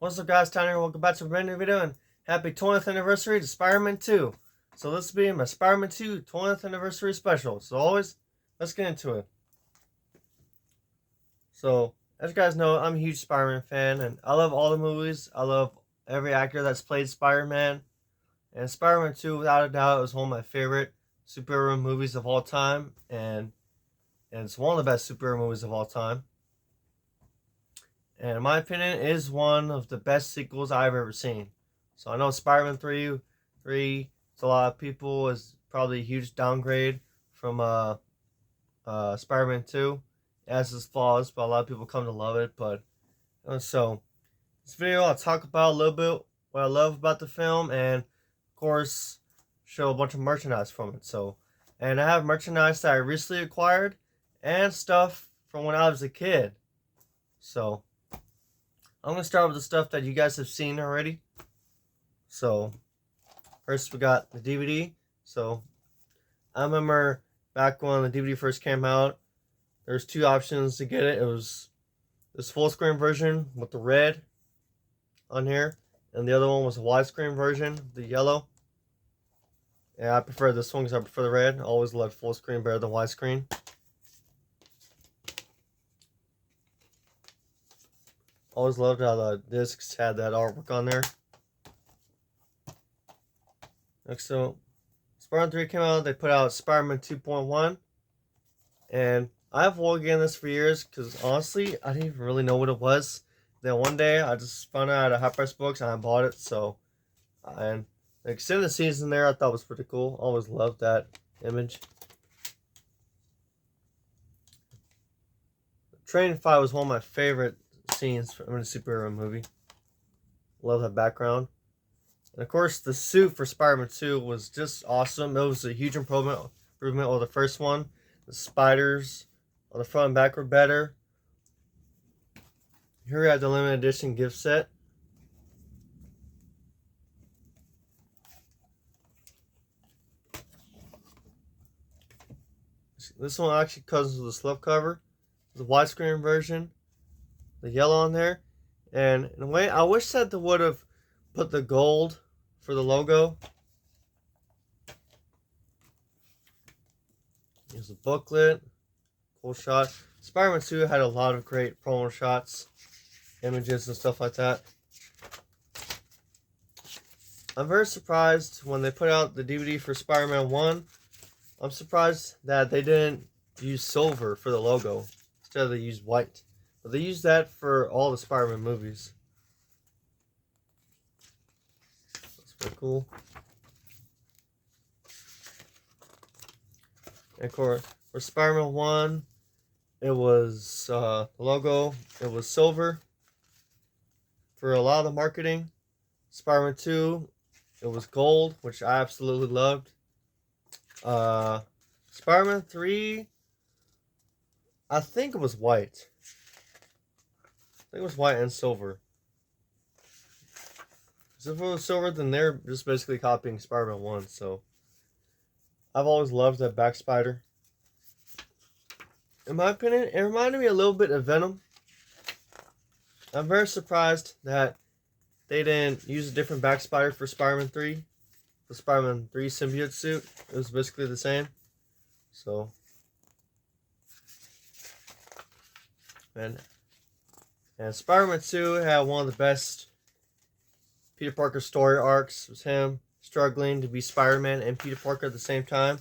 What's up, guys? Tyler here. Welcome back to a brand new video and happy 20th anniversary to Spider-Man 2. So this will be my Spider-Man 2 20th anniversary special. So always, let's get into it. So, as you guys know, I'm a huge Spider-Man fan and I love all the movies. I love every actor that's played Spider-Man. And Spider-Man 2, without a doubt, is one of my favorite superhero movies of all time. And it's one of the best superhero movies of all time. And in my opinion, it is one of the best sequels I've ever seen. So I know Spider-Man 3 to a lot of people is probably a huge downgrade from Spider-Man 2. It has its flaws, but a lot of people come to love it. But so this video, I'll talk about a little bit what I love about the film, and of course, show a bunch of merchandise from it. And I have merchandise that I recently acquired and stuff from when I was a kid. So I'm going to start with the stuff that you guys have seen already. So, first we got the DVD. So, I remember back when the DVD first came out, there's two options to get it. It was this full screen version with the red on here, and the other one was a widescreen version, the yellow. Yeah, I prefer this one because I prefer the red. I always loved full screen better than widescreen. Always loved how the discs had that artwork on there. Next, so Spider-Man 3 came out. They put out Spider-Man 2.1. And I've wanted to get this for years because honestly, I didn't even really know what it was. Then one day, I just found out at a Hot Price Books and I bought it. So, and the extended scenes in there I thought was pretty cool. Always loved that image. The train fight was one of my favorite scenes from a superhero movie. Love that background. And of course, the suit for Spider-Man 2 was just awesome. It was a huge improvement over the first one. The spiders on the front and back were better. Here we have the limited edition gift set. This one actually comes with a slipcover. The widescreen version. The yellow on there. And in a way, I wish that they would have put the gold for the logo. Here's a booklet. Cool shot. Spider-Man 2 had a lot of great promo shots, images, and stuff like that. I'm very surprised when they put out the DVD for Spider-Man 1. I'm surprised that they didn't use silver for the logo. Instead, they used white. But they used that for all the Spider-Man movies. That's pretty cool. And of course, for Spider-Man 1, it was the logo. It was silver for a lot of the marketing. Spider-Man 2, it was gold, which I absolutely loved. Spider-Man 3, I think it was white. I think it was white and silver. So if it was silver, then they're just basically copying Spider-Man 1. So I've always loved that back spider. In my opinion, it reminded me a little bit of Venom. I'm very surprised that they didn't use a different back spider for Spider-Man 3. The Spider-Man 3 symbiote suit. It was basically the same. So, and Spider-Man 2 had one of the best Peter Parker story arcs. It was him struggling to be Spider-Man and Peter Parker at the same time.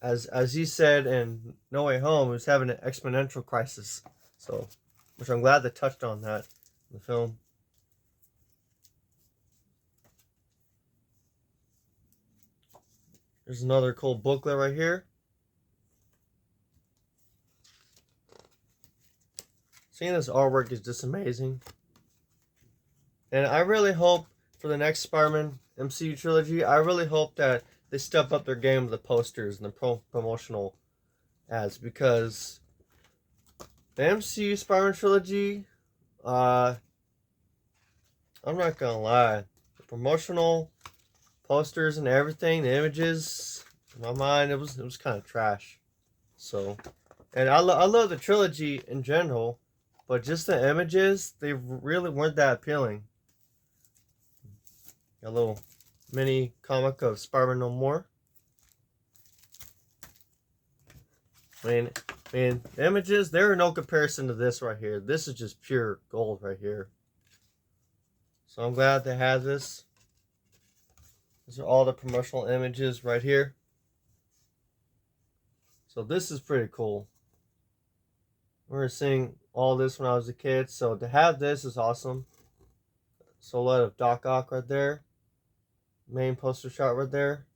As he said in No Way Home, he was having an exponential crisis. So, which I'm glad they touched on that in the film. There's another cool booklet right here. Seeing this artwork is just amazing. And I really hope for the next Spider-Man MCU trilogy, I really hope that they step up their game with the posters and the promotional ads, because the MCU Spider-Man trilogy, I'm not gonna lie, the promotional posters and everything, the images, in my mind, it was kind of trash. So, and I love the trilogy in general, but just the images, they really weren't that appealing. A little mini comic of Spider-Man No More. I mean, the images, there are no comparison to this right here. This is just pure gold right here. So I'm glad they have this. These are all the promotional images right here. So this is pretty cool. I remember seeing all this when I was a kid. So to have this is awesome. Silhouette of Doc Ock right there. Main poster shot right there.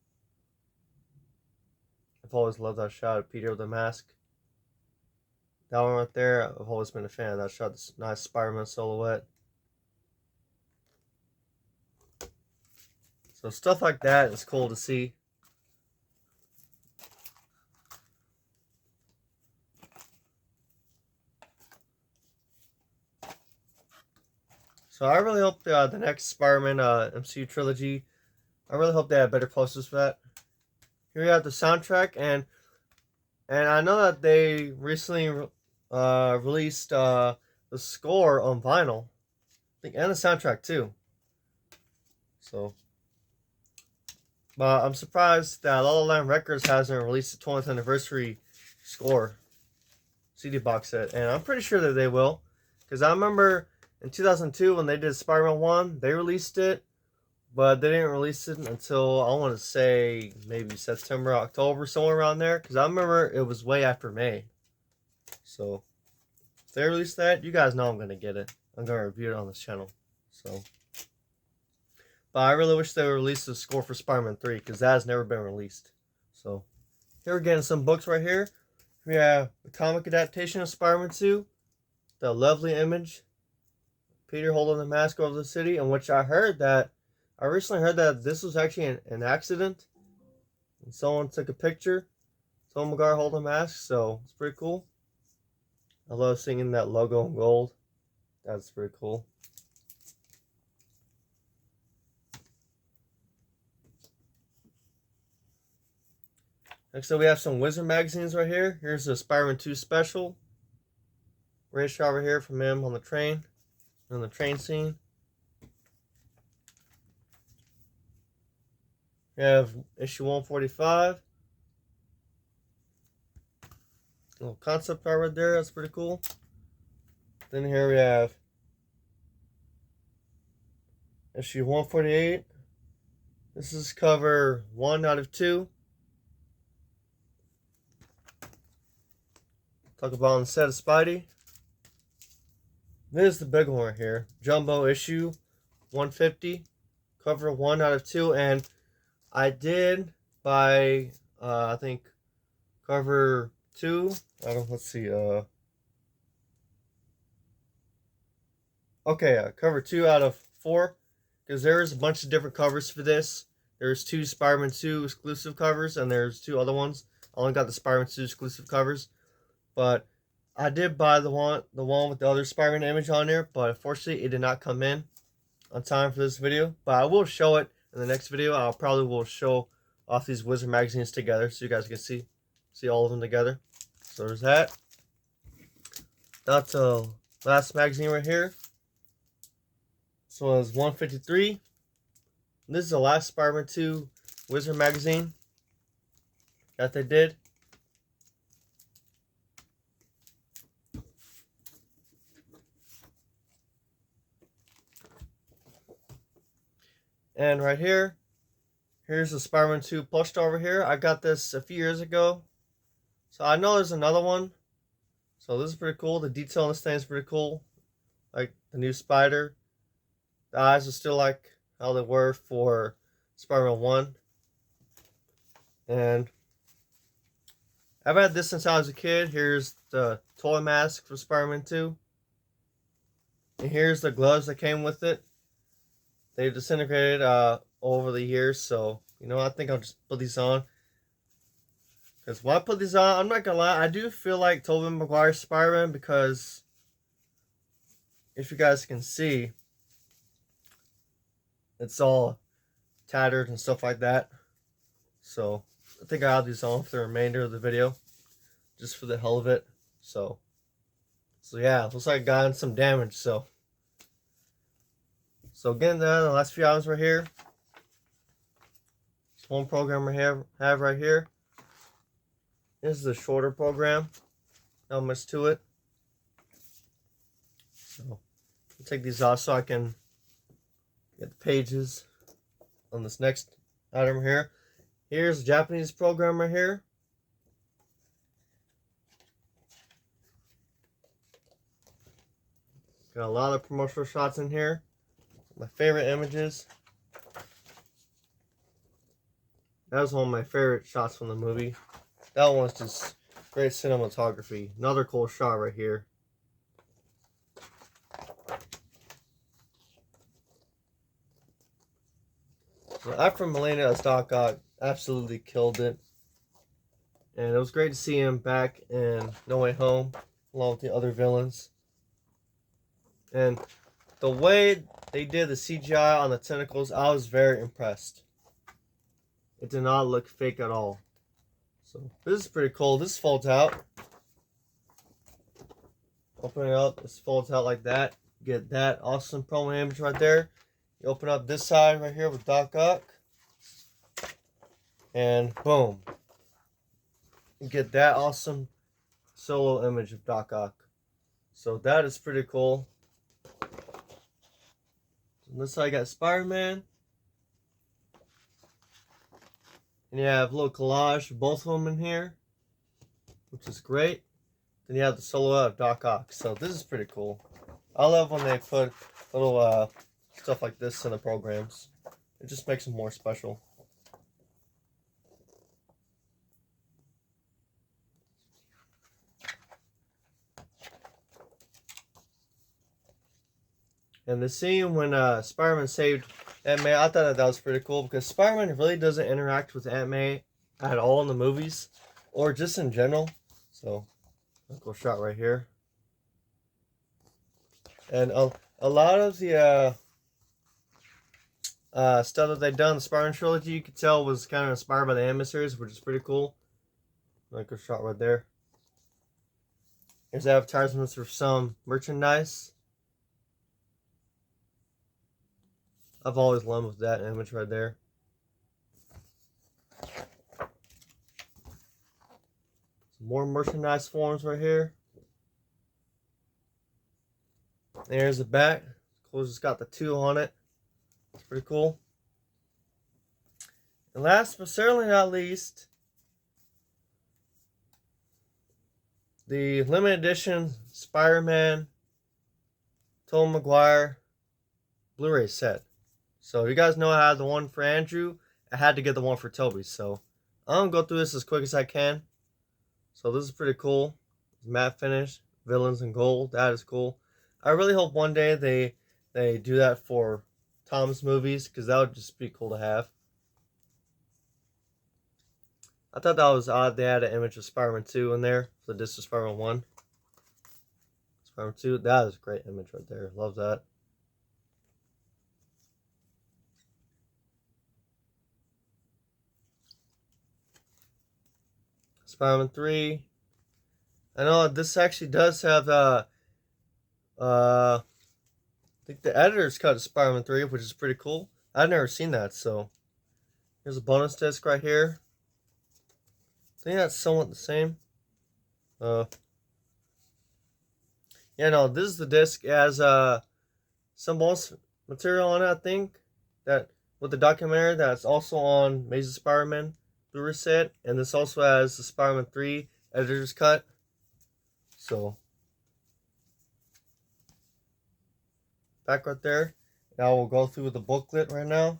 I've always loved that shot of Peter with the mask. That one right there, I've always been a fan of that shot. This nice Spider-Man silhouette. So stuff like that is cool to see. So I really hope the next Spider-Man MCU trilogy, I really hope they have better posters for that. Here we have the soundtrack, and I know that they recently released the score on vinyl, I think, and the soundtrack too. So, but I'm surprised that La La Land Records hasn't released the 20th anniversary score CD box set, and I'm pretty sure that they will, because I remember in 2002 when they did Spider-Man 1, they released it, but they didn't release it until, I want to say, maybe September, October, somewhere around there. Because I remember it was way after May. So, if they release that, you guys know I'm going to get it. I'm going to review it on this channel. So, but I really wish they would release the score for Spider-Man 3. Because that has never been released. So, here we're getting some books right here. We have the comic adaptation of Spider-Man 2. The lovely image. Peter holding the mask over the city. In which I recently heard that this was actually an accident. And someone took a picture. Tom McGuire holding a mask, so it's pretty cool. I love seeing that logo in gold. That's pretty cool. Next up, we have some Wizard magazines right here. Here's the Spider-Man 2 special. Great shot right here from him on the train. On the train scene. We have issue 145. Little concept art right there. That's pretty cool. Then here we have issue 148. This is cover 1 out of 2. Talk about on the set of Spidey. This is the big one right here. Jumbo issue 150. Cover 1 out of 2. And I did buy, I think, cover 2. Let's see. Okay, cover 2 out of 4. Because there's a bunch of different covers for this. There's 2 Spider-Man 2 exclusive covers, and there's 2 other ones. I only got the Spider-Man 2 exclusive covers. But I did buy the one with the other Spider-Man image on there. But unfortunately, it did not come in on time for this video. But I will show it in the next video. I probably will show off these Wizard magazines together so you guys can see all of them together. So there's that. That's the last magazine right here. This one is 153. This is the last Spider-Man 2 Wizard magazine that they did. And right here, here's the Spider-Man 2 plush over here. I got this a few years ago. So I know there's another one. So this is pretty cool. The detail on this thing is pretty cool. Like the new Spider. The eyes are still like how they were for Spider-Man 1. And I've had this since I was a kid. Here's the toy mask for Spider-Man 2. And here's the gloves that came with it. They disintegrated over the years, so I think I'll just put these on. Because when I put these on, I'm not gonna lie, I do feel like Tobey Maguire's Spider-Man, because if you guys can see, it's all tattered and stuff like that. So I think I'll have these on for the remainder of the video, just for the hell of it. So So yeah, looks like I got some damage. So getting down the last few items right here. This one program I have right here. This is a shorter program. Not much to it. So I'll take these off so I can get the pages on this next item here. Here's a Japanese program right here. Got a lot of promotional shots in here. My favorite images. That was one of my favorite shots from the movie. That one's just great cinematography. Another cool shot right here. So after Milena as Doc Ock absolutely killed it. And it was great to see him back in No Way Home along with the other villains. And the way they did the CGI on the tentacles, I was very impressed. It did not look fake at all. So this is pretty cool. This folds out. Open it up. This folds out like that. Get that awesome promo image right there. You open up this side right here with Doc Ock. And boom. You get that awesome solo image of Doc Ock. So that is pretty cool. On this side, I got Spider-Man. And you have a little collage of both of them in here, which is great. Then you have the silhouette of Doc Ock. So this is pretty cool. I love when they put little stuff like this in the programs. It just makes them more special. And the scene when Spider-Man saved Aunt May, I thought that was pretty cool because Spider-Man really doesn't interact with Aunt May at all in the movies or just in general. So, a cool shot right here. And a lot of the stuff that they've done in the Spider-Man trilogy, you could tell was kind of inspired by the anime series, which is pretty cool. Like a shot right there. Here's advertisements for some merchandise. I've always loved that image right there. Some more merchandise forms right here. There's the back. Cool, just got the 2 on it. It's pretty cool. And last but certainly not least, the limited edition Spider-Man Tobey Maguire Blu-ray set. So you guys know I had the one for Andrew. I had to get the one for Toby. So I'm going to go through this as quick as I can. So this is pretty cool. Matte finish, villains in gold. That is cool. I really hope one day they do that for Tom's movies because that would just be cool to have. I thought that was odd. They had an image of Spider-Man 2 in there for the disc of Spider-Man 1. Spider-Man 2, that is a great image right there. Love that. Spider-Man 3. I know this actually does have I think the editor's cut of Spider-Man 3, which is pretty cool. I've never seen that, so here's a bonus disc right here. I think that's somewhat the same. Yeah, no, this is the disc. It has some bonus material on it, I think, that with the documentary that's also on Amazing Spider-Man Blu-ray set, and this also has the Spider-Man 3 editor's cut. So back right there. Now we'll go through the booklet right now.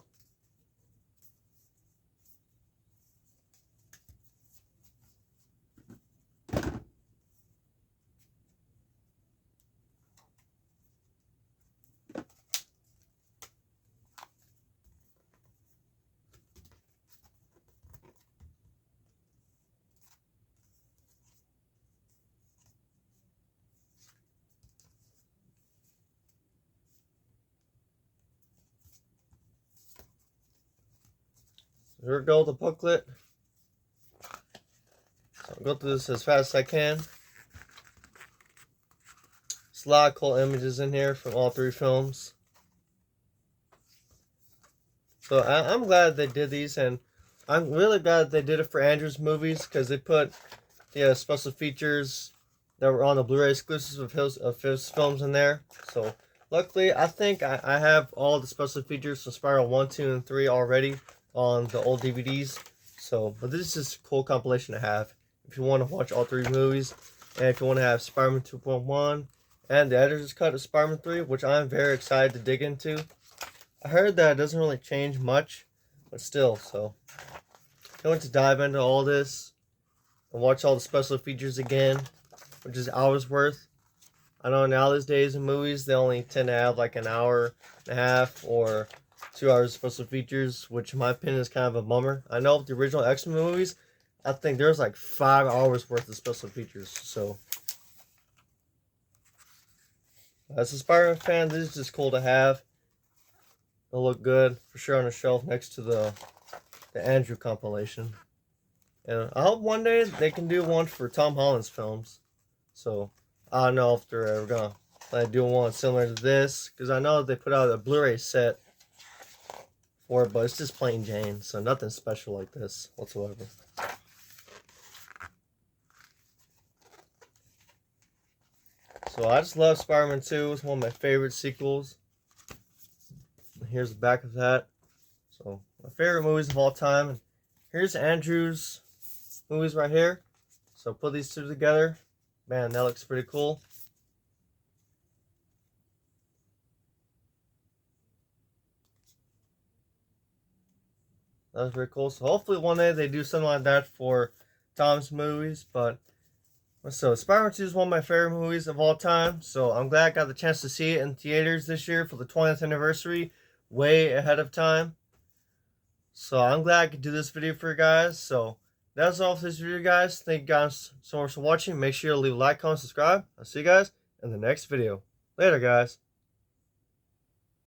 Here we go, the booklet. So I'll go through this as fast as I can. There's a lot of cool images in here from all three films. So I'm glad they did these, and I'm really glad they did it for Andrew's movies, because they put the special features that were on the Blu-ray exclusives of his films in there. So luckily, I think I have all the special features from Spiral 1, 2, and 3 already on the old DVDs. So, but this is just a cool compilation to have if you want to watch all three movies, and if you want to have Spider-Man 2.1 and the editor's cut of Spider-Man 3, which I'm very excited to dig into. I heard that it doesn't really change much, but still, so I want to dive into all this and watch all the special features again, which is hours worth. I know nowadays in movies they only tend to have like an hour and a half or 2 hours of special features, which in my opinion is kind of a bummer. I know with the original X-Men movies, I think there's like 5 hours worth of special features. So as a Spider-Man fan, this is just cool to have. It'll look good for sure on the shelf next to the Andrew compilation. And I hope one day they can do one for Tom Holland's films. So I don't know if they're ever gonna do one similar to this, because I know they put out a Blu-ray set for it, but it's just plain Jane, so nothing special like this whatsoever. So I just love Spider-Man 2. It's one of my favorite sequels. Here's the back of that. So my favorite movies of all time. And here's Andrew's movies right here. So put these two together. Man, that looks pretty cool. That was very cool. So hopefully one day they do something like that for Tom's movies. But so Spider-Man 2 is one of my favorite movies of all time. So I'm glad I got the chance to see it in theaters this year for the 20th anniversary, way ahead of time. So I'm glad I could do this video for you guys. So that's all for this video, guys. Thank you guys so much for watching. Make sure to leave a like, comment, subscribe. I'll see you guys in the next video. Later, guys.